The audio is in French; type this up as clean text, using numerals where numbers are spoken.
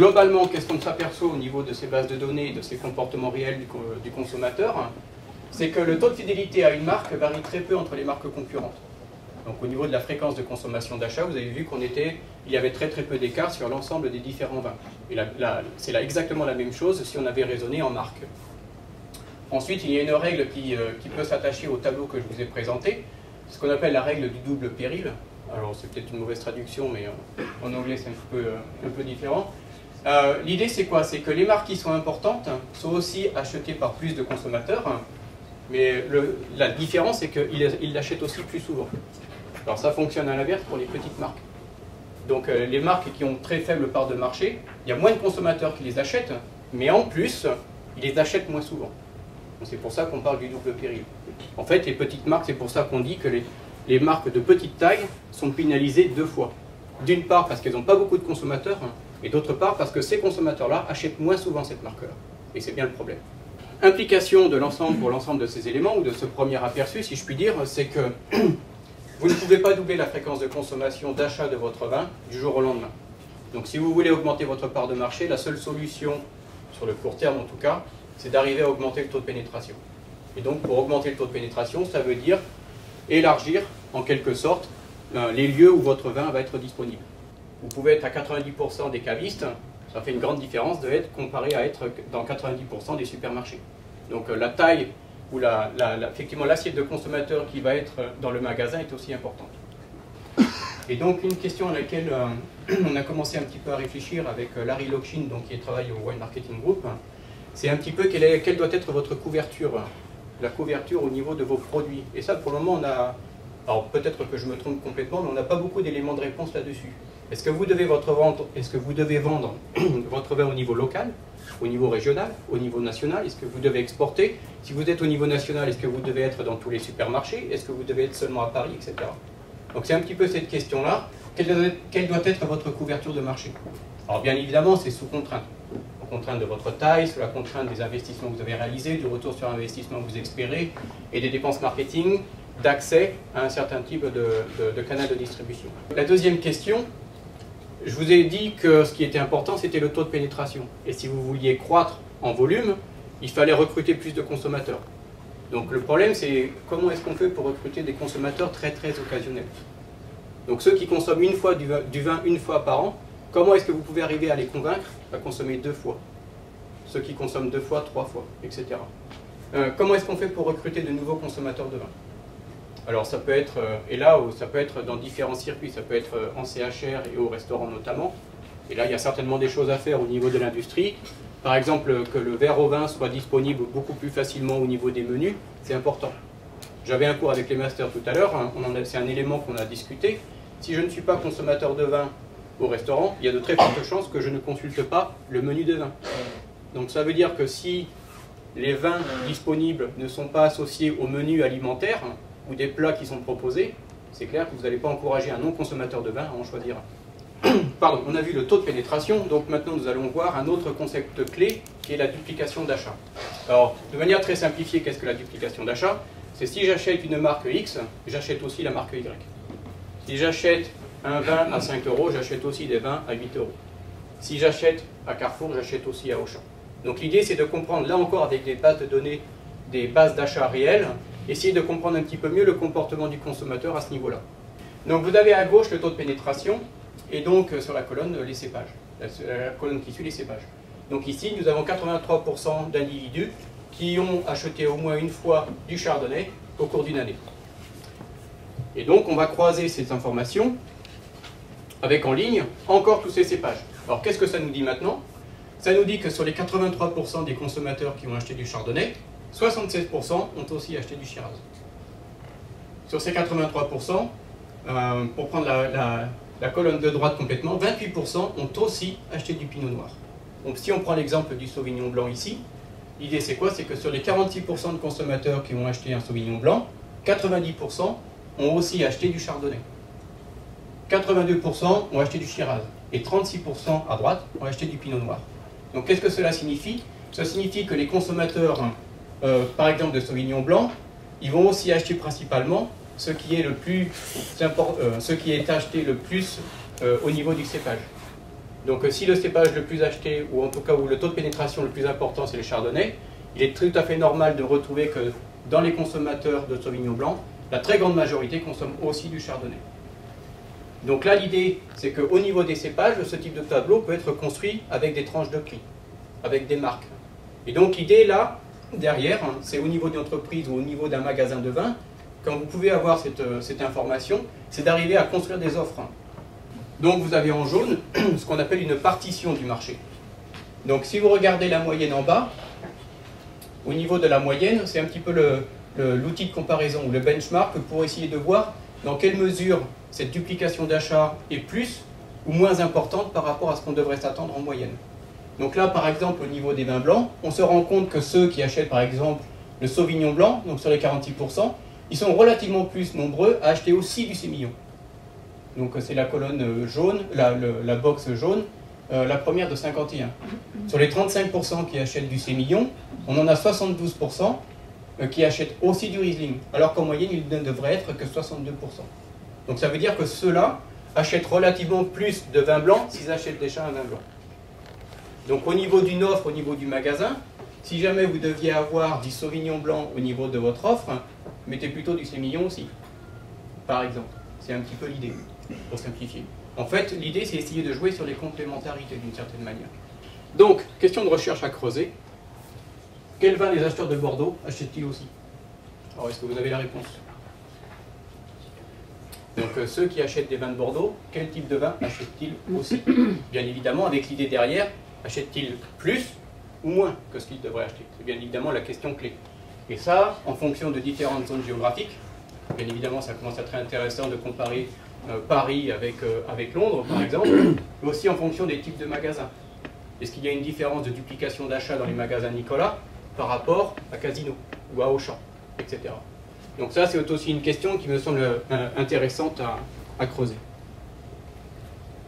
Globalement, qu'est-ce qu'on s'aperçoit au niveau de ces bases de données et de ces comportements réels du consommateur? C'est que le taux de fidélité à une marque varie très peu entre les marques concurrentes. Donc au niveau de la fréquence de consommation d'achat, vous avez vu il y avait très peu d'écart sur l'ensemble des différents vins. Et c'est là exactement la même chose si on avait raisonné en marque. Ensuite, il y a une règle qui peut s'attacher au tableau que je vous ai présenté, ce qu'on appelle la règle du double péril. Alors c'est peut-être une mauvaise traduction, mais en anglais c'est un peu différent. L'idée c'est quoi? C'est que les marques qui sont importantes sont aussi achetées par plus de consommateurs, mais la différence c'est qu'ils l'achètent aussi plus souvent. Alors ça fonctionne à l'inverse pour les petites marques. Donc les marques qui ont très faible part de marché, il y a moins de consommateurs qui les achètent, mais en plus, ils les achètent moins souvent. C'est pour ça qu'on parle du double péril. En fait, les petites marques, c'est pour ça qu'on dit que les marques de petite taille sont pénalisées deux fois. D'une part parce qu'elles n'ont pas beaucoup de consommateurs, et d'autre part parce que ces consommateurs-là achètent moins souvent cette marque-là. Et c'est bien le problème. Implication de l'ensemble pour l'ensemble de ces éléments, ou de ce premier aperçu, si je puis dire, c'est que vous ne pouvez pas doubler la fréquence de consommation d'achat de votre vin du jour au lendemain. Donc si vous voulez augmenter votre part de marché, la seule solution, sur le court terme en tout cas, c'est d'arriver à augmenter le taux de pénétration. Et donc pour augmenter le taux de pénétration, ça veut dire élargir en quelque sorte les lieux où votre vin va être disponible. Vous pouvez être à 90% des cavistes, ça fait une grande différence d'être comparé à être dans 90% des supermarchés. Donc la taille ou effectivement l'assiette de consommateur qui va être dans le magasin est aussi importante. Et donc une question à laquelle on a commencé un petit peu à réfléchir avec Larry Lokshin, donc qui travaille au Wine Marketing Group, c'est un petit peu quelle doit être votre couverture, la couverture au niveau de vos produits. Et ça pour le moment on a, alors peut-être que je me trompe complètement, mais on n'a pas beaucoup d'éléments de réponse là-dessus. Est-ce que vous devez vendre votre vin au niveau local, au niveau régional, au niveau national? Est-ce que vous devez exporter? Si vous êtes au niveau national, est-ce que vous devez être dans tous les supermarchés? Est-ce que vous devez être seulement à Paris, etc. Donc c'est un petit peu cette question-là. Quelle doit être votre couverture de marché? Alors bien évidemment, c'est sous contrainte. Sous contrainte de votre taille, sous la contrainte des investissements que vous avez réalisés, du retour sur investissement que vous espérez, et des dépenses marketing, d'accès à un certain type de canal de distribution. La deuxième question, je vous ai dit que ce qui était important, c'était le taux de pénétration. Et si vous vouliez croître en volume, il fallait recruter plus de consommateurs. Donc le problème, c'est comment est-ce qu'on fait pour recruter des consommateurs très occasionnels. Donc ceux qui consomment du vin une fois par an, comment est-ce que vous pouvez arriver à les convaincre à consommer 2 fois? Ceux qui consomment 2 fois, 3 fois, etc. Comment est-ce qu'on fait pour recruter de nouveaux consommateurs de vin? Alors ça peut être, ça peut être dans différents circuits, ça peut être en CHR et au restaurant notamment. Et là, il y a certainement des choses à faire au niveau de l'industrie. Par exemple, que le verre au vin soit disponible beaucoup plus facilement au niveau des menus, c'est important. J'avais un cours avec les masters tout à l'heure, c'est un élément qu'on a discuté. Si je ne suis pas consommateur de vin au restaurant, il y a de très fortes chances que je ne consulte pas le menu de vin. Donc ça veut dire que si les vins disponibles ne sont pas associés au menu alimentaire, ou des plats qui sont proposés, c'est clair que vous n'allez pas encourager un non-consommateur de vin à en choisir un. Pardon, on a vu le taux de pénétration, donc maintenant nous allons voir un autre concept clé qui est la duplication d'achat. Alors, de manière très simplifiée, qu'est-ce que la duplication d'achat? C'est si j'achète une marque X, j'achète aussi la marque Y. Si j'achète un vin à 5 €, j'achète aussi des vins à 8 €. Si j'achète à Carrefour, j'achète aussi à Auchan. Donc l'idée c'est de comprendre, là encore avec des bases de données, des bases d'achat réelles, essayer de comprendre un petit peu mieux le comportement du consommateur à ce niveau-là. Donc vous avez à gauche le taux de pénétration, et donc sur la colonne les cépages, la colonne qui suit les cépages. Donc ici nous avons 83% d'individus qui ont acheté au moins une fois du chardonnay au cours d'une année. Et donc on va croiser ces informations avec en ligne encore tous ces cépages. Alors qu'est-ce que ça nous dit maintenant? Ça nous dit que sur les 83% des consommateurs qui ont acheté du chardonnay, 76% ont aussi acheté du Shiraz. Sur ces 83%, pour prendre la colonne de droite complètement, 28% ont aussi acheté du Pinot Noir. Donc si on prend l'exemple du Sauvignon Blanc ici, l'idée c'est quoi? C'est que sur les 46% de consommateurs qui ont acheté un Sauvignon Blanc, 90% ont aussi acheté du Chardonnay. 82% ont acheté du Shiraz. Et 36% à droite ont acheté du Pinot Noir. Donc qu'est-ce que cela signifie? Ça signifie que les consommateurs, par exemple de Sauvignon Blanc, ils vont aussi acheter principalement ce qui est le plus ce qui est acheté le plus au niveau du cépage. Donc si le cépage le plus acheté, ou en tout cas où le taux de pénétration le plus important, c'est le chardonnay, il est tout à fait normal de retrouver que dans les consommateurs de Sauvignon blanc, la très grande majorité consomme aussi du chardonnay. Donc là, l'idée, c'est qu'au niveau des cépages, ce type de tableau peut être construit avec des tranches de prix, avec des marques. Et donc l'idée, là, derrière, c'est au niveau d'une entreprise ou au niveau d'un magasin de vin, quand vous pouvez avoir cette information, c'est d'arriver à construire des offres. Donc vous avez en jaune ce qu'on appelle une partition du marché. Donc si vous regardez la moyenne en bas, au niveau de la moyenne, c'est un petit peu l'outil de comparaison ou le benchmark pour essayer de voir dans quelle mesure cette duplication d'achat est plus ou moins importante par rapport à ce qu'on devrait s'attendre en moyenne. Donc là, par exemple, au niveau des vins blancs, on se rend compte que ceux qui achètent, par exemple, le Sauvignon blanc, donc sur les 46%, ils sont relativement plus nombreux à acheter aussi du sémillon. Donc c'est la colonne jaune, la box jaune, la première de 51. Sur les 35% qui achètent du sémillon, on en a 72% qui achètent aussi du Riesling, alors qu'en moyenne, il ne devrait être que 62%. Donc ça veut dire que ceux-là achètent relativement plus de vin blanc s'ils achètent déjà un vin blanc. Donc au niveau d'une offre, au niveau du magasin, si jamais vous deviez avoir du Sauvignon blanc au niveau de votre offre, mettez plutôt du sémillon aussi, par exemple. C'est un petit peu l'idée, pour simplifier. En fait, l'idée, c'est essayer de jouer sur les complémentarités d'une certaine manière. Donc, question de recherche à creuser. Quel vin les acheteurs de Bordeaux achètent-ils aussi? Alors, est-ce que vous avez la réponse? Donc, ceux qui achètent des vins de Bordeaux, quel type de vin achètent-ils aussi? Bien évidemment, avec l'idée derrière, achètent-ils plus ou moins que ce qu'ils devraient acheter? C'est bien évidemment la question clé. Et ça, en fonction de différentes zones géographiques, bien évidemment, ça commence à être intéressant de comparer Paris avec Londres, par exemple, mais aussi en fonction des types de magasins. Est-ce qu'il y a une différence de duplication d'achat dans les magasins Nicolas par rapport à Casino ou à Auchan, etc. Donc ça, c'est aussi une question qui me semble intéressante à creuser.